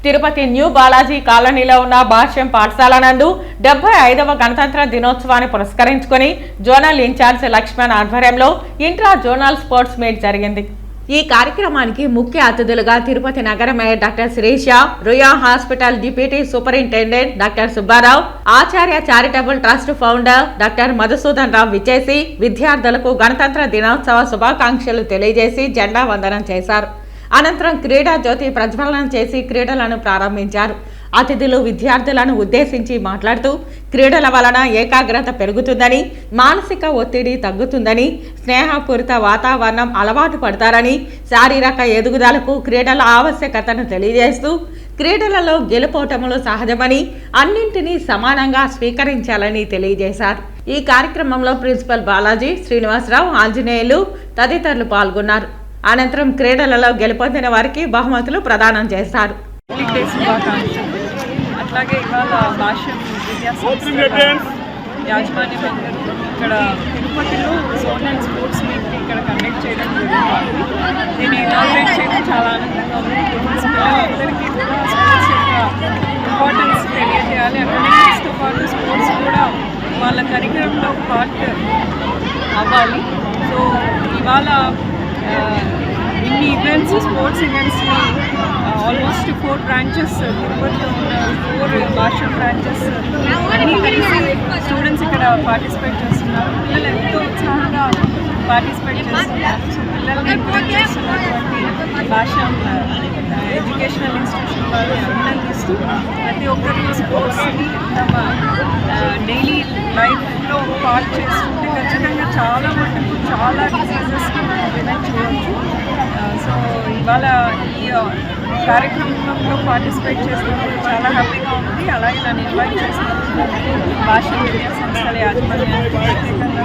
Tirupati new Balaji కాలనీలో ఉన్న భాష్యం పాఠశాల నందు 75వ గణతంత్ర దినోత్సవాన్ని పురస్కరించుకుని జోనల్ ఇన్ఛార్జ్ లక్ష్మణ్ ఆధ్వర్యంలో ఇంట్రా జోనల్ స్పోర్ట్స్ మీట్ జరిగింది. ఈ కార్యక్రమానికి ముఖ్య అతిథులుగా తిరుపతి నగర mayor doctor Sirisha, Ruia hospital deputy superintendent doctor Subbarao, Acharya charitable trust founder doctor Madhusudan Rao విచ్చేసి విద్యార్థులకు గణతంత్ర దినోత్సవ శుభాకాంక్షలు తెలియజేసి జెండా వందనం చేశారు. అనంతరం క్రీడా జ్యోతి ప్రజ్వలనం చేసి క్రీడలను ప్రారంభించారు. అతిథులు విద్యార్థులను ఉద్దేశించి మాట్లాడుతూ క్రీడల వలన ఏకాగ్రత పెరుగుతుందని, మానసిక ఒత్తిడి తగ్గుతుందని, స్నేహపూరిత వాతావరణం అలవాటు పడతారని, శారీరక ఎదుగుదలకు క్రీడల ఆవశ్యకతను తెలియజేస్తూ క్రీడలలో గెలుపోటములు సహజమని, అన్నింటినీ సమానంగా స్వీకరించాలని తెలియజేశారు. ఈ కార్యక్రమంలో ప్రిన్సిపల్ బాలాజీ, శ్రీనివాసరావు, ఆంజనేయులు తదితరులు పాల్గొన్నారు. అనంతరం క్రీడలలో గెలుపొందిన వారికి బహుమతులు ప్రదానం చేశారు. అట్లాగే ఇవాళ భాష్యం విద్యా యాజమాన్యం అందరూ ఇక్కడ తిరుపతిలో జోనల్ స్పోర్ట్స్ మీట్ ఇక్కడ కండక్ట్ చేయడం జరుగుతుంది. దీన్ని ఇనాగ్రేట్ చేయడం చాలా ఆనందంగా ఉంది. పిల్లలందరికీ కూడా స్పోర్ట్స్ యొక్క ఇంపార్టెన్స్ తెలియజేయాలి. అకాడమిక్స్తో పాటు స్పోర్ట్స్ కూడా వాళ్ళ కరికులంలో పార్ట్ అవ్వాలి. సో ఇవాళ ఇన్ని ఈవెంట్స్, స్పోర్ట్స్ ఈవెంట్స్ని ఆల్మోస్ట్ 4 బ్రాంచెస్ తిరుపతిలో ఉన్న 4 భాషా బ్రాంచెస్ అన్నీ కలిసి స్టూడెంట్స్ ఇక్కడ పార్టిసిపేట్ చేస్తున్నారు. పిల్లలు ఎంతో ఉత్సాహంగా పార్టిసిపేట్ చేస్తున్నారు. సో పిల్లల్ని ఎంకరేజ్ చేస్తున్నటువంటి భాషా ఎడ్యుకేషనల్ ఇన్స్టిట్యూషన్ వాళ్ళు అభినందిస్తూ ప్రతి ఒక్కరు స్పోర్ట్స్ని తమ డైలీ లైఫ్లో పార్ట్ చేస్తుంటే ఖచ్చితంగా చాలా మటుకు చాలా డిసీజెస్కి మనం ప్రివెంట్ చేయవచ్చు. సో ఇవాళ ఈ కార్యక్రమంలో పార్టిసిపేట్ చేసినప్పుడు చాలా హ్యాపీగా ఉంది. అలాగే నన్ను ఇన్వైట్ చేసినప్పుడు భాషా విద్యా సంస్థల యాజమాన్యానికి ప్రత్యేకంగా